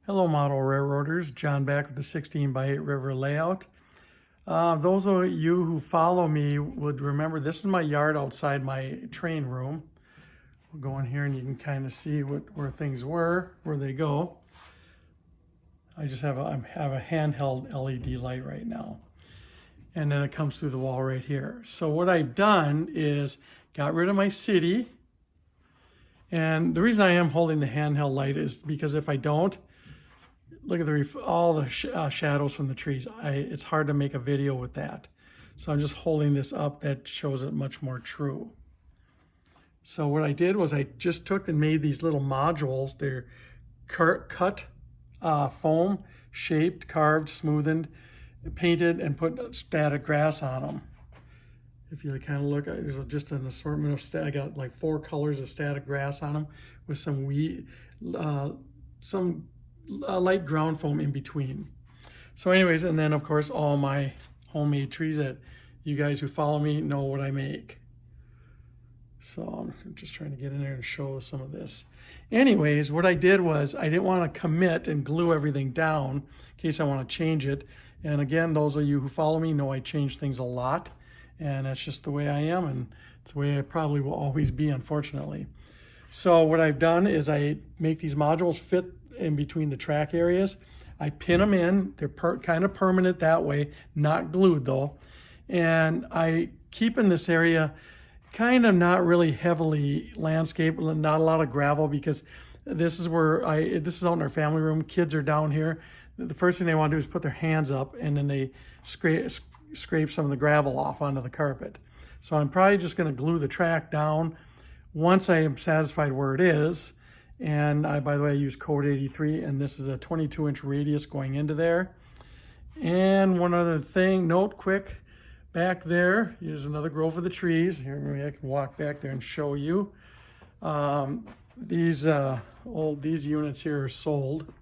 Hello, model railroaders. John back with the 16x8 river layout. Those of you who follow me would remember this is my yard outside my train room. We'll go in here and you can kind of see where things were, where they go. I just have a handheld LED light right now. And then it comes through the wall right here. So what I've done is got rid of my city. And the reason I am holding the handheld light is because if I don't, look at all the shadows from the trees. It's hard to make a video with that. So I'm just holding this up. That shows it much more true. So what I did was I just took and made these little modules. They're cut foam, shaped, carved, smoothed, painted, and put static grass on them. If you kind of look, there's just an assortment of I got like 4 colors of static grass on them with some light ground foam in between. So anyways, and then of course all my homemade trees that you guys who follow me know what I make. So I'm just trying to get in there and show some of this. Anyways, what I did was I didn't want to commit and glue everything down in case I want to change it. And again, those of you who follow me know I change things a lot, and that's just the way I am, and it's the way I probably will always be, unfortunately. So what I've done is I make these modules fit in between the track areas. I pin them in. They're kind of permanent that way, not glued though. And I keep in this area kind of not really heavily landscaped, not a lot of gravel, because this is where this is out in our family room. Kids are down here. The first thing they want to do is put their hands up, and then they scrape some of the gravel off onto the carpet. So I'm probably just going to glue the track down once I am satisfied where it is. And by the way, I use code 83, and this is a 22-inch radius going into there. And one other thing, note quick, back there is another grove of the trees. Here, maybe I can walk back there and show you. These units here are sold,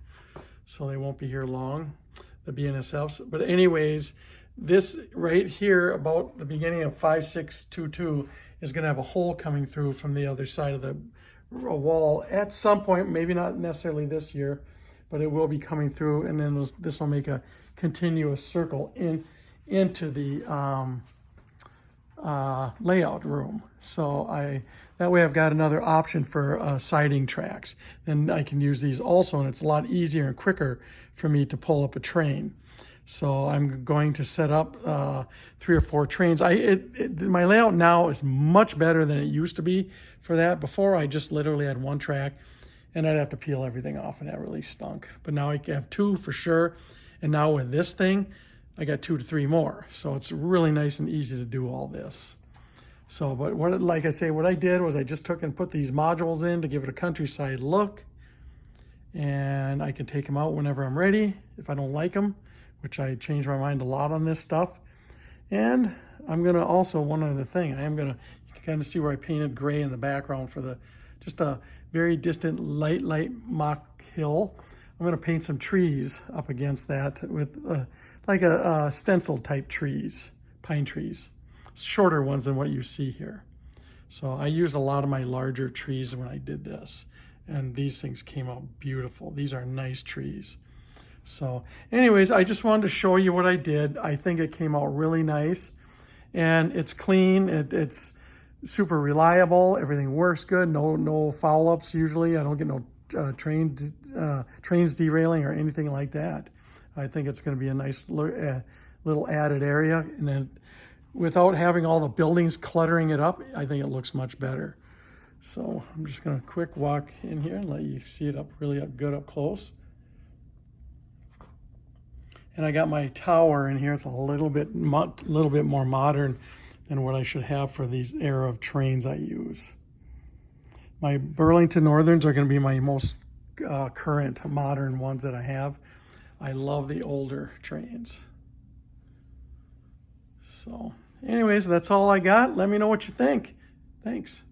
so they won't be here long, the BNSFs. But anyways, this right here, about the beginning of 5622, is going to have a hole coming through from the other side of the wall at some point, maybe not necessarily this year, but it will be coming through, and then this will make a continuous circle into the layout room. So that way I've got another option for siding tracks. Then I can use these also, and it's a lot easier and quicker for me to pull up a train. So I'm going to set up 3 or 4 trains. My layout now is much better than it used to be for that. Before, I just literally had 1 track, and I'd have to peel everything off, and that really stunk. But now I have 2 for sure. And now with this thing, I got 2 to 3 more. So it's really nice and easy to do all this. So, but like I say, what I did was I just took and put these modules in to give it a countryside look. And I can take them out whenever I'm ready if I don't like them, which I change my mind a lot on this stuff. And I'm gonna also, one other thing, you can kind of see where I painted gray in the background for just a very distant light mock hill. I'm gonna paint some trees up against that with like a stencil type trees, pine trees, shorter ones than what you see here. So I used a lot of my larger trees when I did this, and these things came out beautiful. These are nice trees. So anyways, I just wanted to show you what I did. I think it came out really nice, and it's clean. It's super reliable. Everything works good. No foul ups usually. I don't get no trains derailing or anything like that. I think it's going to be a nice little added area, and then without having all the buildings cluttering it up, I think it looks much better. So I'm just going to quick walk in here and let you see it really good up close. And I got my tower in here. It's a little bit more modern than what I should have for these era of trains I use. My Burlington Northerns are going to be my most current modern ones that I have. I love the older trains. So anyways, that's all I got. Let me know what you think. Thanks.